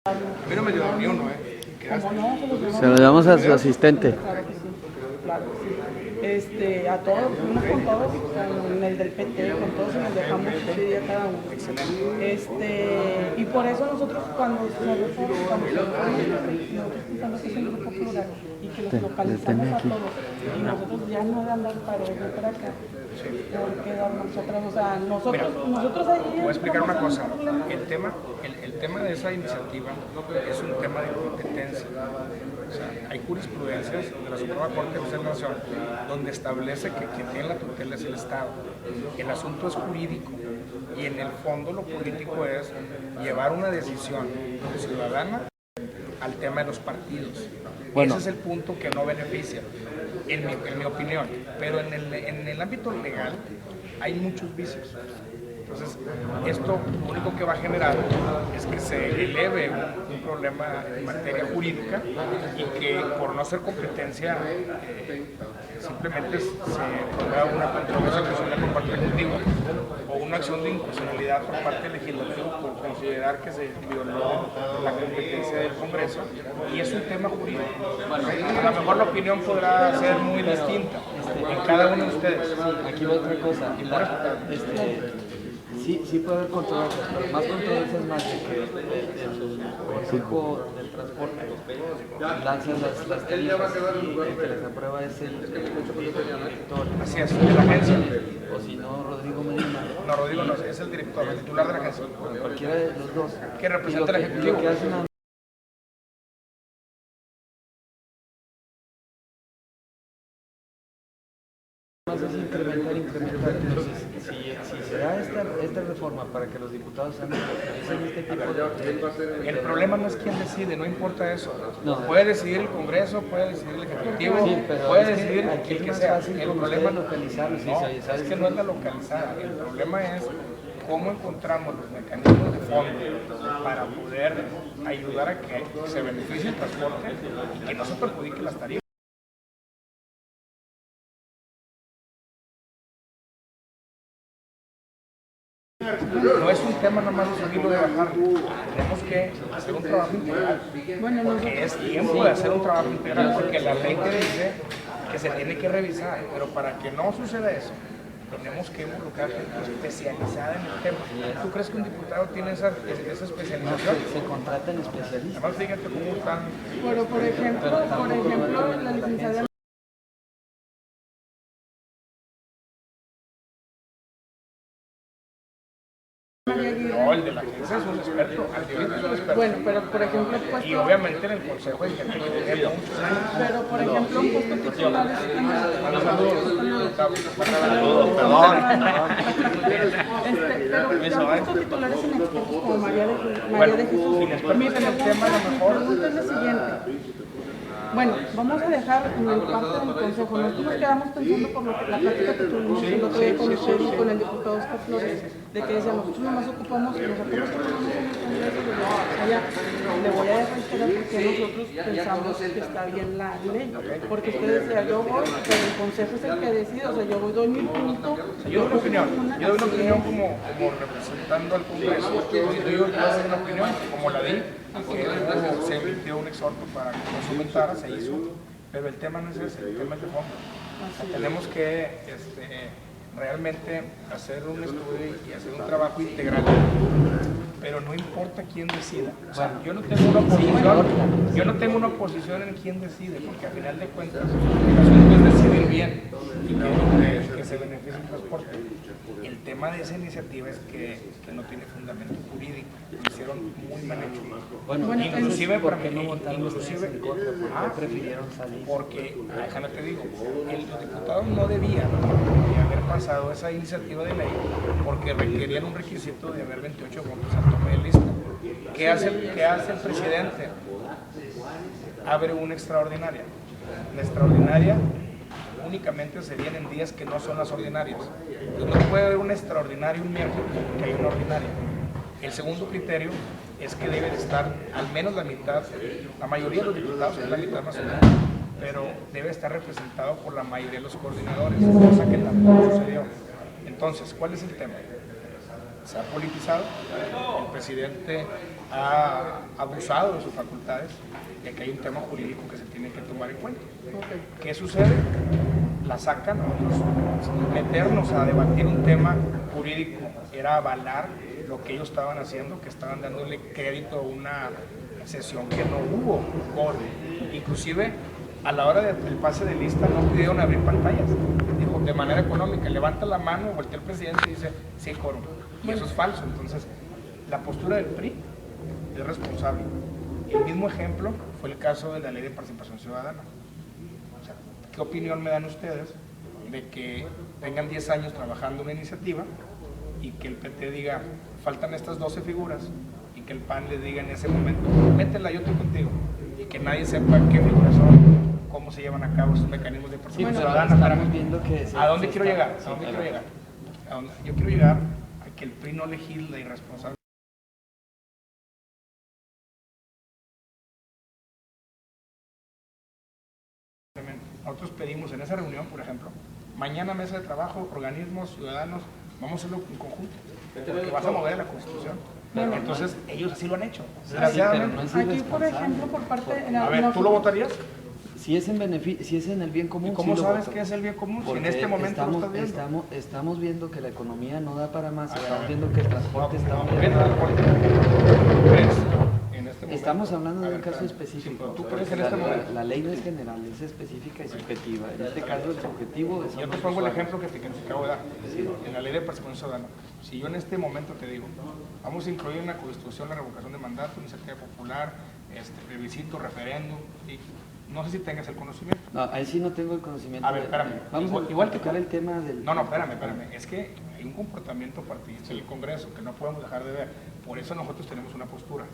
A mí no me dio ni uno, Se lo damos a su asistente. Claro que sí, claro que sí. A todos, fuimos con todos, con el del PT, con todos, y nos dejamos ese día cada uno. Y por eso nosotros cuando se reforma, nosotros pensamos que es un grupo plural y que los localizamos a todos. Y nosotros ya no de andar para allá para acá. Por quedarnos nosotros, o sea, nosotros ahí. Voy a explicar una cosa. El tema de esa iniciativa es un tema de competencia. O sea, hay jurisprudencias de la Suprema Corte de Justicia de la Nación donde establece que quien tiene la tutela es el Estado. El asunto es jurídico y en el fondo lo político es llevar una decisión ciudadana al tema de los partidos. Ese es el punto que no beneficia, en mi opinión. Pero en el ámbito legal hay muchos vicios. Entonces, esto lo único que va a generar es que se eleve un problema en materia jurídica y que por no ser competencia simplemente se ponga una controversia constitucional por parte del Ejecutivo o una acción de inconstitucionalidad por parte del Legislativo por considerar que se violó la competencia del Congreso, y es un tema jurídico. A lo mejor la opinión podrá ser muy distinta en cada uno de ustedes. Aquí va otra cosa. Sí puede haber controversias, pero más controversias más de que el grupo del transporte lanza las tarifas y el que les aprueba es el director. Así es, de la agencia. O si no, Rodrigo Medina. No, Rodrigo no, es el director, el titular de la agencia. Cualquiera de los dos. Que representa al Ejecutivo. Lo que hacen es incrementar. Entonces, si se da esta reforma para que los diputados realicen este tipo de... El problema no es quién decide, no importa eso. No. Puede decidir el Congreso, puede decidir el Ejecutivo, Sí, pero puede es que decidir aquí el es que más sea. fácil El con problema ustedes localizarlo, sí, no, ¿sabes? es que no es la localizada. El problema es cómo encontramos los mecanismos de fondo para poder ayudar a que se beneficie el transporte y que no se perjudique las tarifas. No es un tema nada más de subirlo de bajarlo. Tenemos que hacer un trabajo integral. Porque es tiempo de hacer un trabajo integral, porque la ley te dice que se tiene que revisar, pero para que no suceda eso, tenemos que involucrar gente especializada en el tema. ¿Tú crees que un diputado tiene esa especialización? Se contratan especialistas. Además, fíjate cómo están. Pero por ejemplo, la licenciada No, el de la agencia es un experto, Altivito es un experto. Bueno, pero por ejemplo, Y obviamente en el consejo hay gente que tiene muchos años. pero por ejemplo, un puesto titulares pero puestos titulares en expertos como María de Jesús. Si les permiten el tema, a lo Mi mejor. pregunta es la siguiente. Bueno, vamos a dejar en el parte del consejo. Nosotros nos quedamos pensando por lo que la plática que tuvimos el otro día con usted y con el diputado Oscar Flores, de que decía, nosotros nomás ocupamos los acuerdos que tenemos en el Congreso de allá. Le voy a reiterar porque nosotros pensamos que está bien la ley. Porque usted decía, yo voy, pero el consejo es el que decide. O sea, yo voy, doy mi punto. Yo doy una opinión como representando al Congreso. Yo doy una opinión como la di, que se emitió un exhorto para que no se aumentara, se hizo, pero el tema no es ese, el tema es de fondo. O sea, tenemos que realmente hacer un estudio y hacer un trabajo integral, pero no importa quién decida. O sea, yo no tengo una oposición en quién decide, porque al final de cuentas el asunto es decidir bien y que se beneficie el transporte. El tema de esa iniciativa es que no tiene fundamento jurídico, lo hicieron muy mal hecho. Bueno, inclusive ¿por qué no votaron ustedes en contra? ¿Por qué prefirieron salir? Porque, déjame te digo, los diputados no debían haber pasado esa iniciativa de ley porque requerían un requisito de haber 28 votos al tope de lista. ¿Qué hace el presidente? Abre una extraordinaria. La extraordinaria únicamente serían en días que no son las ordinarias. Entonces no puede haber una extraordinaria un miércoles porque hay una ordinaria. El segundo criterio es que debe de estar al menos la mitad, la mayoría de los diputados, es la mitad más o menos, pero debe estar representado por la mayoría de los coordinadores, cosa que tampoco sucedió. Entonces, ¿cuál es el tema? se ha politizado, el presidente ha abusado de sus facultades y aquí hay un tema jurídico que se tiene que tomar en cuenta. ¿Qué sucede? La sacan, meternos a debatir un tema jurídico era avalar lo que ellos estaban haciendo, que estaban dándole crédito a una sesión que no hubo quórum. Inclusive a la hora del pase de lista no pudieron abrir pantallas. Dijo, de manera económica, levanta la mano, voltea el presidente y dice, sí, quórum. Y eso es falso. Entonces, la postura del PRI es responsable. El mismo ejemplo fue el caso de la Ley de Participación Ciudadana. O sea, ¿qué opinión me dan ustedes de que tengan 10 años trabajando una iniciativa y que el PT diga, faltan estas 12 figuras, y que el PAN les diga en ese momento, métela, yo estoy contigo, y que nadie sepa qué figuras son, cómo se llevan a cabo esos mecanismos de participación ciudadana? Estamos viendo que ¿A dónde quiero llegar? ¿A dónde quiero llegar? Yo quiero llegar a que el PRI no legisla irresponsable. Nosotros pedimos en esa reunión, por ejemplo, mañana mesa de trabajo, organismos, ciudadanos, vamos a hacerlo en conjunto, porque vas a mover la Constitución. Entonces, ellos así lo han hecho. Aquí, por ejemplo, por parte de A ver, ¿tú lo votarías? Si es en beneficio, si es en el bien común. ¿Y cómo sí sabes que es el bien común? Si en este momento lo estás viendo. Estamos viendo que la economía no da para más, estamos viendo que el transporte está muy Estamos hablando de un caso específico. ¿Tú crees en este momento? La ley no es general, es específica y subjetiva. En este caso, el subjetivo es... Yo te pongo el ejemplo que te acabo de dar. En la ley de participación ciudadana. Si yo en este momento te digo, vamos a incluir en la Constitución la revocación de mandato, iniciativa popular, plebiscito, referéndum, y no sé si tengas el conocimiento. No, ahí sí no tengo el conocimiento. A ver, espérame. Vamos igual a tocar el tema del... No, espérame. Es que hay un comportamiento partidista en el Congreso que no podemos dejar de ver. Por eso nosotros tenemos una postura.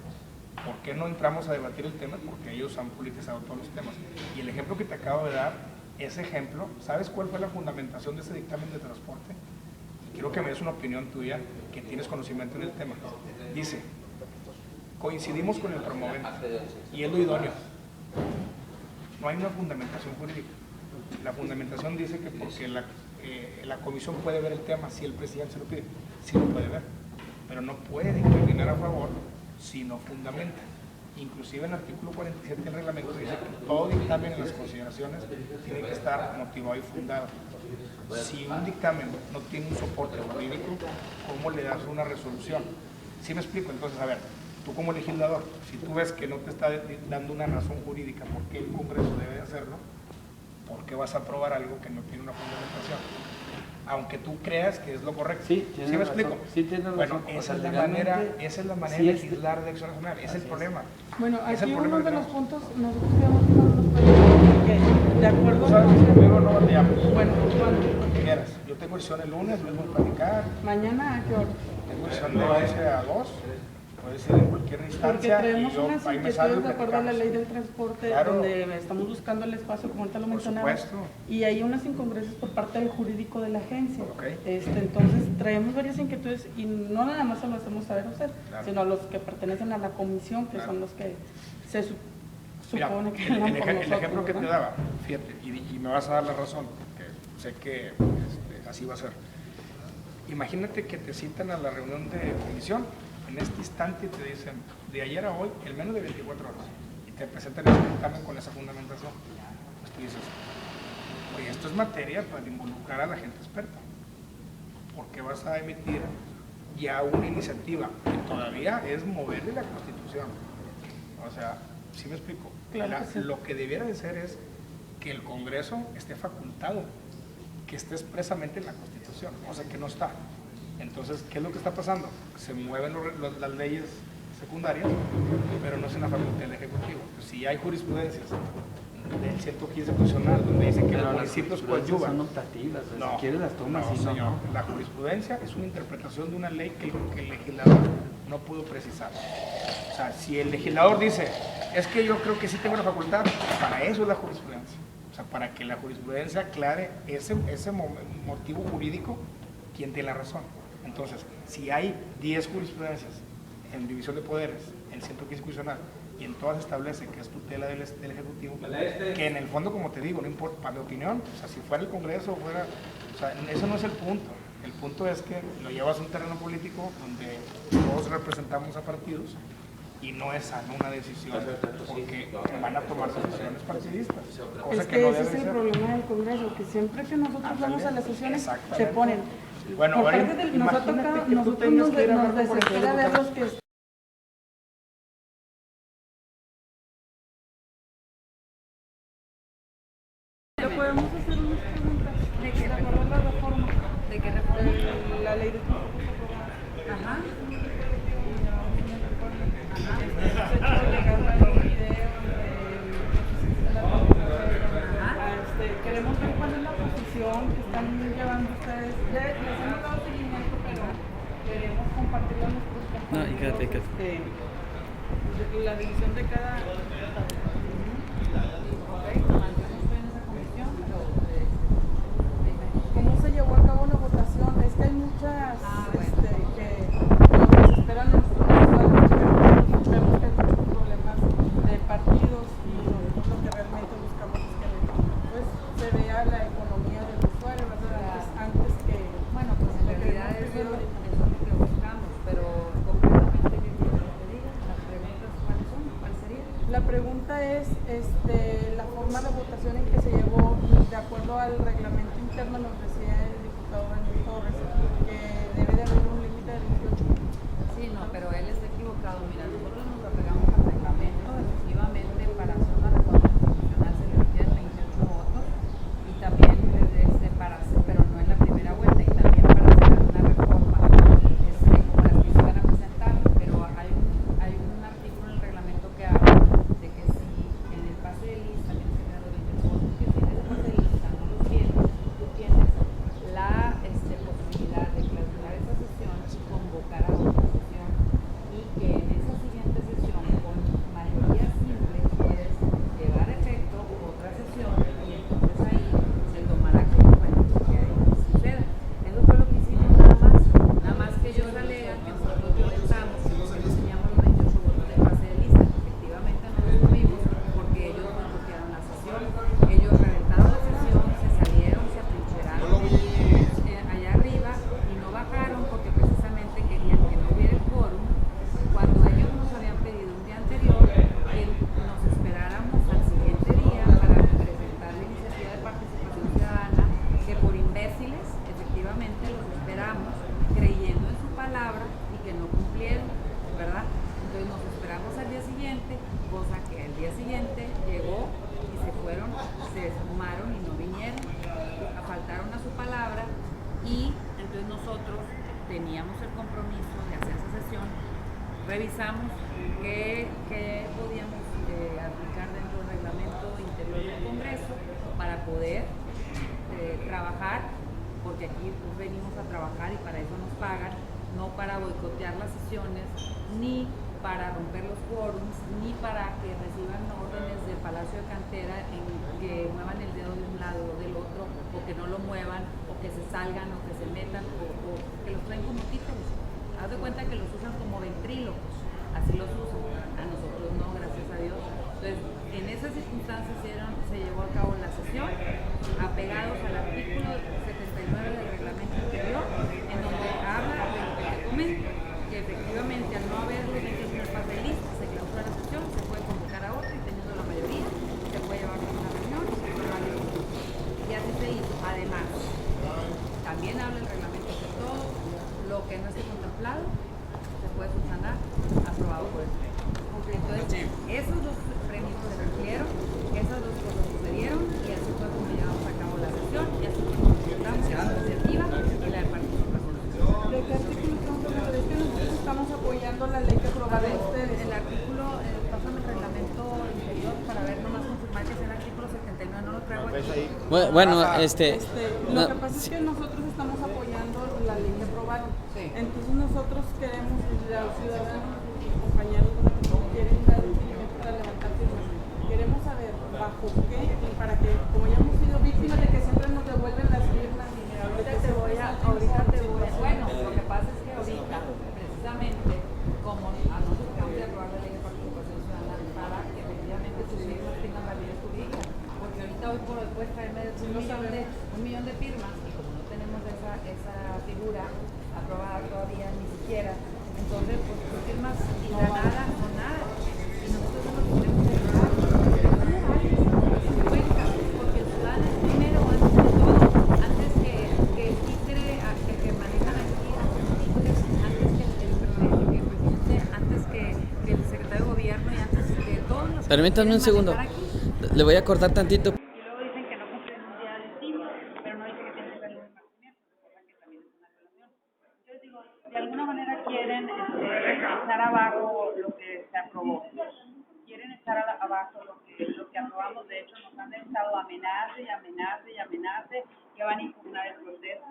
¿Por qué no entramos a debatir el tema? Porque ellos han politizado todos los temas. Y el ejemplo que te acabo de dar, ese ejemplo, ¿sabes cuál fue la fundamentación de ese dictamen de transporte? Quiero que me des una opinión tuya, que tienes conocimiento en el tema. Dice, coincidimos con el promovente y es lo idóneo. No hay una fundamentación jurídica. La fundamentación dice que porque la comisión puede ver el tema si el presidente se lo pide. Sí lo puede ver, pero no puede inclinar a favor si no fundamenta. Inclusive en el artículo 47 del reglamento dice que todo dictamen en las consideraciones tiene que estar motivado y fundado. Si un dictamen no tiene un soporte jurídico, ¿cómo le das una resolución? ¿Sí me explico? Entonces, a ver, tú como legislador, si tú ves que no te está dando una razón jurídica por qué el Congreso debe hacerlo, ¿por qué vas a aprobar algo que no tiene una fundamentación? Aunque tú creas que es lo correcto. Sí, ¿Sí me explico? Sí, tienes razón. Bueno, esa es la manera de legislar de acción nacional, es el problema. Bueno, Es aquí el uno problema de que los tenemos. puntos, nosotros quedamos con los proyectos que, de acuerdo Tú sabes que conmigo no batallamos. Bueno, ¿cuándo? Cuando quieras. Yo tengo sesión el lunes, lunes voy a platicar. ¿Mañana a qué hora? Tengo sesión de 11 a 2. Puedes ir en cualquier Porque instancia. traemos y yo unas ahí me salgo inquietudes y de acuerdo a la platicamos. ley del transporte, Claro. donde estamos buscando el espacio, como ahorita lo Por mencionaba, supuesto. y hay unas incongruencias por parte del jurídico de la agencia. Ok. Entonces, traemos varias inquietudes y no nada más se lo hacemos saber a usted, Claro. sino a los que pertenecen a la comisión, que Claro. son los que se Mira, supone que el hablan por ejemplo nosotros, que te ¿verdad? daba, fíjate, y me vas a dar la razón, porque sé que así va a ser. Imagínate que te citan a la reunión de comisión, en este instante te dicen, de ayer a hoy, en menos de 24 horas, y te presentan ese dictamen con esa fundamentación. Pues tú dices, oye, esto es materia para involucrar a la gente experta, porque vas a emitir ya una iniciativa que todavía es moverle la Constitución. O sea, ¿sí me explico? Claro que sí. Lo que debiera de ser es que el Congreso esté facultado, que esté expresamente en la Constitución, o sea que no está. Entonces, ¿qué es lo que está pasando? Se mueven las leyes secundarias, pero no es en la facultad del Ejecutivo. Pues, si hay jurisprudencias del 115 constitucional donde dice que los municipios coadyuvan. Son optativas, o sea, No, si quieres las tomas, no, si no, señor. no. La jurisprudencia es una interpretación de una ley que el legislador no pudo precisar. O sea, si el legislador dice, es que yo creo que sí tengo la facultad, para eso es la jurisprudencia. O sea, para que la jurisprudencia aclare ese motivo jurídico, ¿quién tiene la razón? Entonces, si hay 10 jurisprudencias en división de poderes, en 115 constitucional, y en todas establece que es tutela del Ejecutivo, que en el fondo, como te digo, no importa, para mi opinión, o sea, si fuera el Congreso o fuera, o sea, eso no es el punto. El punto es que lo llevas a un terreno político donde todos representamos a partidos y no es sano una decisión porque van a tomar decisiones partidistas. Cosa Es que no ese debe es el ser. problema del Congreso, que siempre que nosotros vamos a las sesiones se Exactamente. ponen. Bueno, por ahora parte del, nos ha imagínate tocado, que tú nosotros tengas que ir a nos hablar con desespera ver los que ¿Le podemos hacer unas preguntas? ¿De qué? De acuerdo a la reforma. ¿De qué reforma? De la ley de concursos aprobada. Ajá. Queremos ver cuál es la posición que están llevando ustedes. Les hemos dado seguimiento, pero queremos compartirlo a nuestros compañeros. No, y quédate. La división de cada... ¿Cómo se llevó a cabo la votación? Es que hay muchas que nos desesperan nuestros usuarios, que vemos que hay muchos problemas de partidos y nosotros lo que realmente buscamos es que pues, se vea la economía del usuario, ¿verdad? Antes que... Bueno, pues en realidad eso es lo que buscamos, pero concretamente, ¿qué quiero que te diga? Las preguntas, ¿cuáles son? ¿Cuál sería? La pregunta es la forma de votación en que se llevó, de acuerdo al reglamento interno, nos decía el diputado Daniel Torres, que debe de haber un límite de 28. Sí, no, pero él está equivocado. Mira, nosotros nos apegamos al reglamento, efectivamente, para hacer una reforma constitucional se le requieren 28 votos y también pero no en la primera vuelta, y también para hacer una reforma como las que se van a presentar, pero hay un artículo en el reglamento que habla de que si en el pase de lista tienes que tener los 28 votos, que si en el pase de lista no los tienes, tú tienes la posibilidad de clausurar esa sesión y convocar a otra sesión, y que en esa siguiente sesión con mayoría simple puedes llevar a efecto otra sesión y entonces ahí se tomará como bueno que ahí suceda. Eso fue lo que hicimos nada más que ellos alegan que nosotros violentamos, que nosotros teníamos los 28 votos de pase de lista, que efectivamente no los tuvimos porque ellos boicotearon la sesión, ellos reventaron la sesión, se salieron, se atrincheraron allá arriba y no bajaron porque precisamente querían que no hubiera el quórum, cuando ellos nos habían pedido un día anterior que nos esperáramos al siguiente día para presentar la iniciativa de participación ciudadana, que por imbéciles efectivamente los esperamos creyendo en su palabra y que no cumplieron, ¿verdad? Entonces nos esperamos al día siguiente, cosa que al día siguiente llegó y se fueron, se esfumaron y no vinieron, faltaron a su palabra, y entonces nosotros teníamos el compromiso de hacer esa sesión, revisamos qué podíamos aplicar dentro del reglamento interior del Congreso para poder trabajar, porque aquí pues, venimos a trabajar y para eso nos pagan, no para boicotear las sesiones, ni para romper los quórums, ni para que reciban órdenes del Palacio de Cantera en que muevan el dedo de un lado o del otro, o que no lo muevan, o que se salgan, o que se metan, o que los traen como títeres. Haz de cuenta que los usan como ventrílocos, así los usan. A nosotros no, gracias a Dios. Entonces, en esas circunstancias se llevó a cabo la sesión, apegados al artículo 79 del reglamento interior, en donde habla de lo que te comento, que efectivamente al no haber los 21 pase de lista, se clausura la sesión, se puede convocar a otra y teniendo la mayoría, se puede llevar a una reunión y se puede darle. Y así se hizo. Además, también habla el reglamento que todo lo que no esté contemplado se puede subsanar aprobado por el Pleno. Entonces, esos dos premios se cumplieron, esas dos cosas sucedieron y así fue como llevamos a cabo la sesión y así fue como presentamos la iniciativa y la de participación. ¿De qué artículo estamos hablando? Es que nosotros estamos apoyando la ley que aprobaron ustedes. El artículo, pásame el reglamento interior para ver, nomás confirmar que es el artículo 79, no lo traigo aquí. Bueno, Lo que pasa es que nosotros estamos apoyando la ley que aprobaron. Sí. Entonces nosotros queremos, los ciudadanos, los compañeros que quieren dar un seguimiento para levantar firmas, queremos saber bajo qué, y para que, como ya hemos sido víctimas de que siempre nos devuelven las firmas. Ahorita te voy a, bueno, lo que pasa es que ahorita, precisamente, como a nosotros acabamos de aprobar la ley de participación ciudadana para que efectivamente sus firmas tengan validez jurídica, porque ahorita hoy por hoy puedes traerme un millón de firmas y como no tenemos esa figura aprobada todavía, ni siquiera. Entonces, pues tú firmas y la nada o nada. Y nosotros no lo queremos dejar. Porque el ciudadano es primero, antes de todo, antes que el títere que manejan aquí, antes que el presidente, antes que el secretario de gobierno y antes que todos los. Permítanme un segundo. Le voy a cortar tantito. Y luego dicen que no cumplen un día distinto, pero no dicen que tienen que salir de nacimiento, que también es una violación. Yo les digo, de alguna manera quieren echar abajo lo que se aprobó. Quieren echar abajo lo que aprobamos. De hecho, nos han estado amenace, que van a impugnar el proceso.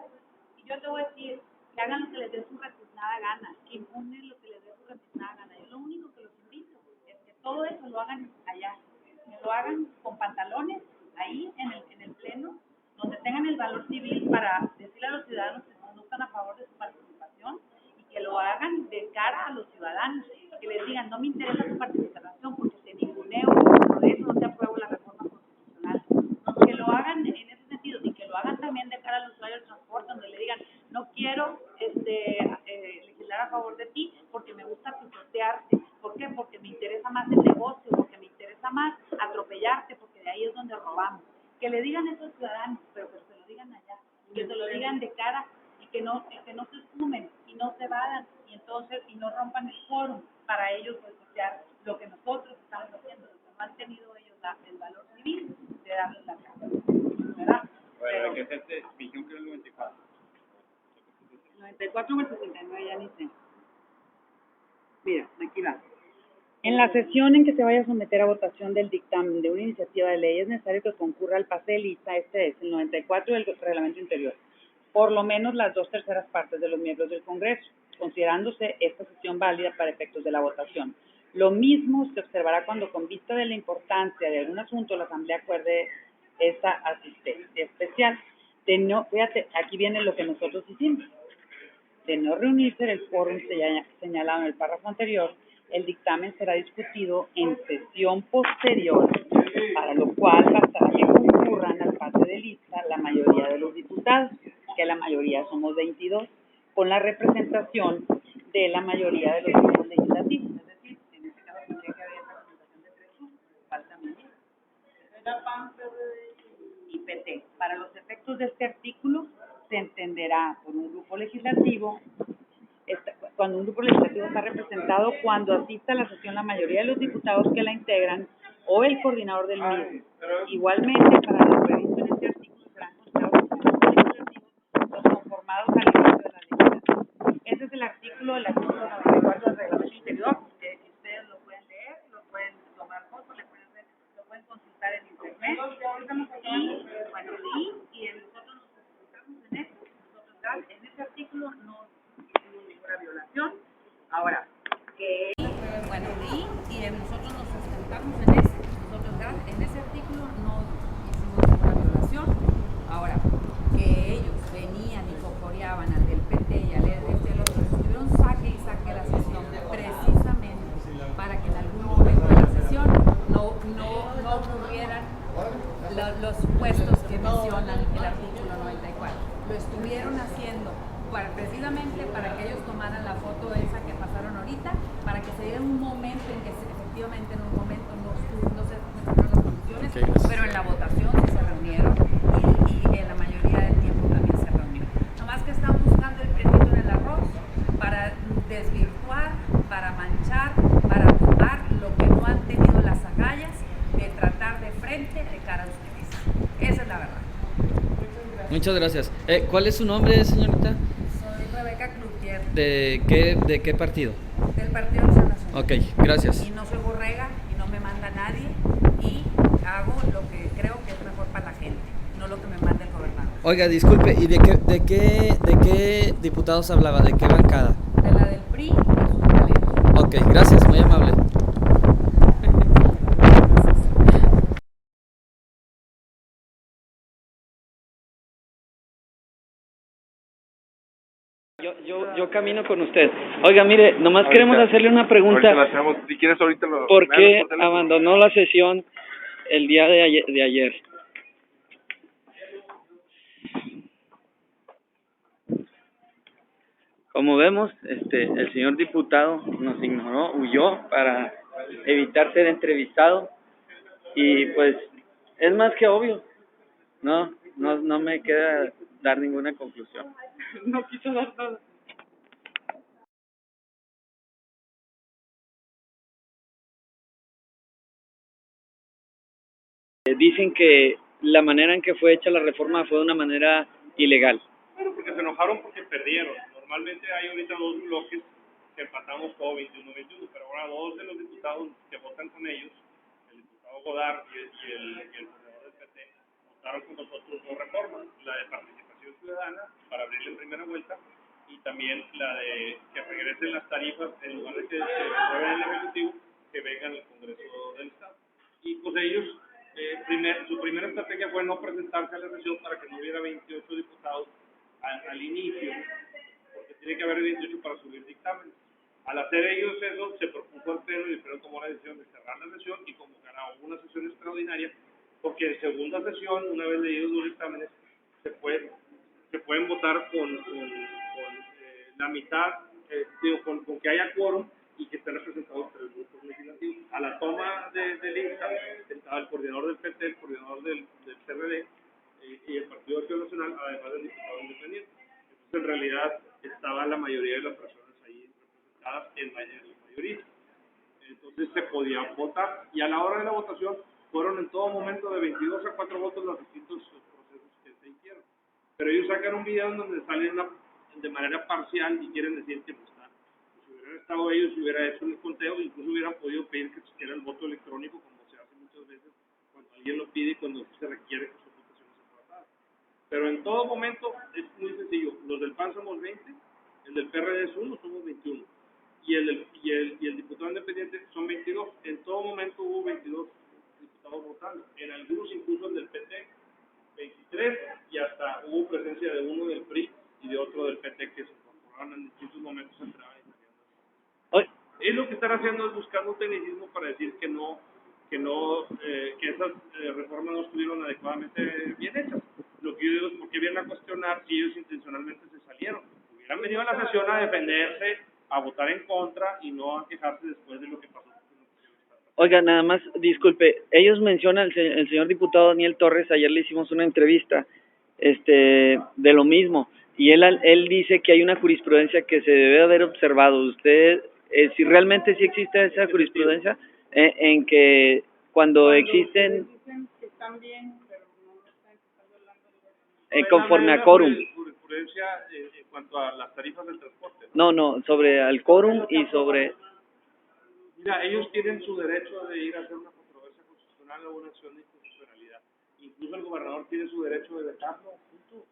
Y yo te voy a decir, que hagan lo que les dé su ratiznada gana, que impugnen lo que les dé su ratiznada gana. Yo lo único que los invito es que todo eso lo hagan allá, que lo hagan con pantalones, ahí en el pleno, donde tengan el valor civil para decirle a los ciudadanos que no están a favor de su participación y que lo hagan de cara a los ciudadanos, que les digan, no me interesa tu participación porque te ninguneo, por eso no te apruebo la reforma constitucional. Que lo hagan en ese sentido y que lo hagan también de cara al usuario del transporte, donde le digan, no quiero legislar a favor de ti porque me gusta pisotearte. ¿Por qué? Porque me interesa más el negocio, porque me interesa más atropellarte, porque de ahí es donde robamos. Que le digan eso a los ciudadanos, pero que se lo digan allá, que se lo digan de cara y que no se esfumen y no se vayan y entonces y no rompan el quórum para ellos boicotear lo que nosotros estamos haciendo, lo que no han tenido ellos el valor civil de darles la cara, ¿verdad? Pero, ¿qué es este? Dijeron que era el 94. 94 o el 69, ya ni sé. Mira, aquí va. En la sesión en que se vaya a someter a votación del dictamen de una iniciativa de ley es necesario que concurra al pase de lista, este es el 94 del reglamento interior, por lo menos las 2/3 partes de los miembros del Congreso, considerándose esta sesión válida para efectos de la votación. Lo mismo se observará cuando, con vista de la importancia de algún asunto, la Asamblea acuerde esta asistencia especial. Fíjate, aquí viene lo que nosotros hicimos. De no reunirse en el quórum señalado en el párrafo anterior, el dictamen será discutido en sesión posterior, para lo cual bastará que concurran al pase de lista la mayoría de los diputados, que la mayoría somos 22, con la representación de la mayoría de los grupos legislativos. Es decir, en este caso tendría que haber representación de 3 grupos, falta medir. PAN, PRD y PT. Para los efectos de este artículo, se entenderá por un grupo legislativo, cuando un grupo legislativo está representado, cuando asista a la sesión la mayoría de los diputados que la integran o el coordinador del mismo. Igualmente, para lo previsto en este artículo serán considerados como grupos legislativos los conformados al inicio de la legislación. Ese es el artículo del artículo 94 del reglamento interior, que ustedes lo pueden leer, lo pueden tomar fotos, lo pueden consultar en internet. Y bueno, y nosotros nos enfocamos en eso. Nosotros en ese artículo no ninguna violación. Ahora, que bueno, y nosotros nos sustentamos en ese. Nosotros en ese artículo no hicimos ninguna violación. Ahora, que ellos venían y cocoreaban al del PT y al este y al otro, estuvieron saque y saque la sesión precisamente para que en algún momento de la sesión no ocurrieran los supuestos que mencionan el artículo 94. Lo estuvieron haciendo precisamente para que ellos tomaran la foto esa que pasaron ahorita, para que se diera un momento en que efectivamente en un momento no se cumplieron las condiciones, pero en la votación sí se reunieron y en la mayoría del tiempo también se reunieron. Nomás que están buscando el prietito en el arroz para desvirtuar, para manchar, para tomar lo que no han tenido las agallas de tratar de frente de cara a ustedes. Esa es la verdad. Muchas gracias. ¿Cuál es su nombre, señorita? Soy Rebeca Cloutier. ¿De qué partido? Del Partido Acción Nacional. Ok, gracias. Y no soy borrega y no me manda nadie y hago lo que creo que es mejor para la gente, no lo que me manda el gobernador. Oiga, disculpe, ¿y de qué diputados hablaba? ¿De qué bancada? De la del PRI y sus talentos. Ok, gracias, muy amable. Yo camino con usted. Oiga, mire, nomás ahorita, queremos hacerle una pregunta. Ahorita la hacemos, si quieres ahorita lo... ¿Por qué abandonó la sesión el día de ayer? Como vemos, el señor diputado nos ignoró, huyó para evitar ser entrevistado y pues es más que obvio, no me queda dar ninguna conclusión. No quiso dar nada. Dicen que la manera en que fue hecha la reforma fue de una manera ilegal. Bueno, porque se enojaron porque perdieron. Normalmente hay ahorita dos bloques que empatamos todo 21-21, pero ahora dos de los diputados que votan con ellos, el diputado Godard y el senador del PT, votaron con nosotros dos reformas, la de participación ciudadana para abrir la primera vuelta y también la de que regresen las tarifas en lugar de que se aprueben en el Ejecutivo, que vengan al Congreso del Estado. Y pues ellos, su primera estrategia fue no presentarse a la sesión para que no hubiera 28 diputados al inicio, porque tiene que haber 28 para subir dictámenes. Al hacer ellos eso, se propuso al Pleno y el Pleno tomó la decisión de cerrar la sesión y convocar a una sesión extraordinaria, porque en segunda sesión, una vez leídos los dictámenes, se pueden votar con la mitad, con que haya quórum y que estén representados por el grupos legislativos. A la toma de lista estaba el coordinador del PT, el coordinador del PRD y el Partido Acción Nacional, además del diputado independiente. Entonces, en realidad, estaba la mayoría de las personas ahí representadas en la mayoría. Entonces, se podía votar. Y a la hora de la votación, fueron en todo momento de 22 a 4 votos los distintos procesos que se hicieron. Pero ellos sacan un video en donde salen de manera parcial y quieren decir que no está. Si hubieran estado ellos, si hubiera hecho el conteo, incluso hubieran podido pedir que existiera el voto electrónico, como se hace muchas veces cuando alguien lo pide y cuando se requiere que su votación sea tratada. Pero en todo momento es muy sencillo. Los del PAN somos 20, el del PRD es 1, somos 21. Y el diputado independiente son 22. En todo momento hubo 22 diputados votando. En algunos, incluso el del PT, 23, y hasta hubo presencia de uno del PRI y de otro del PT que se incorporaron en distintos momentos entraban y salían. Es lo que están haciendo es buscando un tecnicismo para decir que esas reformas no estuvieron adecuadamente bien hechas. Lo que yo digo es porque vienen a cuestionar si ellos intencionalmente se salieron. Hubieran venido a la sesión a defenderse, a votar en contra y no a quejarse después de lo que pasó. Oiga, nada más, disculpe, ellos mencionan, el señor diputado Daniel Torres, ayer le hicimos una entrevista, de lo mismo, y él dice que hay una jurisprudencia que se debe haber observado. Usted, si realmente sí existe esa jurisprudencia, en que cuando existen, conforme a quórum. Jurisprudencia en cuanto a las tarifas del transporte. No, sobre al quórum y sobre... Mira, ellos tienen su derecho de ir a hacer una controversia constitucional o una acción de inconstitucionalidad. Incluso el gobernador tiene su derecho de vetarlo, punto.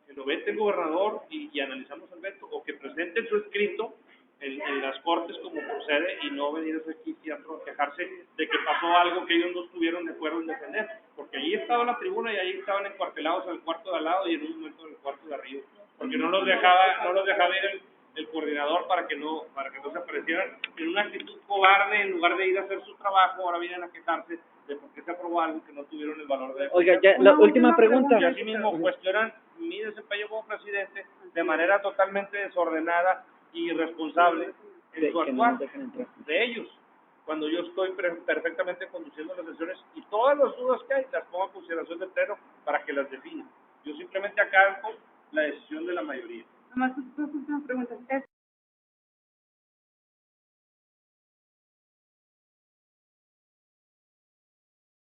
Que lo vete el gobernador y analizamos el veto, o que presenten su escrito en las cortes como procede y no venir aquí a quejarse de que pasó algo que ellos no estuvieron de acuerdo en defender. Porque ahí estaba la tribuna y ahí estaban encuartelados en el cuarto de al lado y en un momento en el cuarto de arriba. Porque no los dejaba ir el coordinador para que no se aparecieran en una actitud cobarde. En lugar de ir a hacer su trabajo, ahora vienen a quejarse de por qué se aprobó algo que no tuvieron el valor de... Oiga, ya, la última pregunta. Y así mismo cuestionan mi desempeño como presidente de manera totalmente desordenada y irresponsable en su actuar de ellos, cuando yo estoy perfectamente conduciendo las sesiones y todas las dudas que hay las pongo a consideración del Pleno para que las defina. Yo simplemente acato la decisión de la mayoría. Nomás dos últimas preguntas.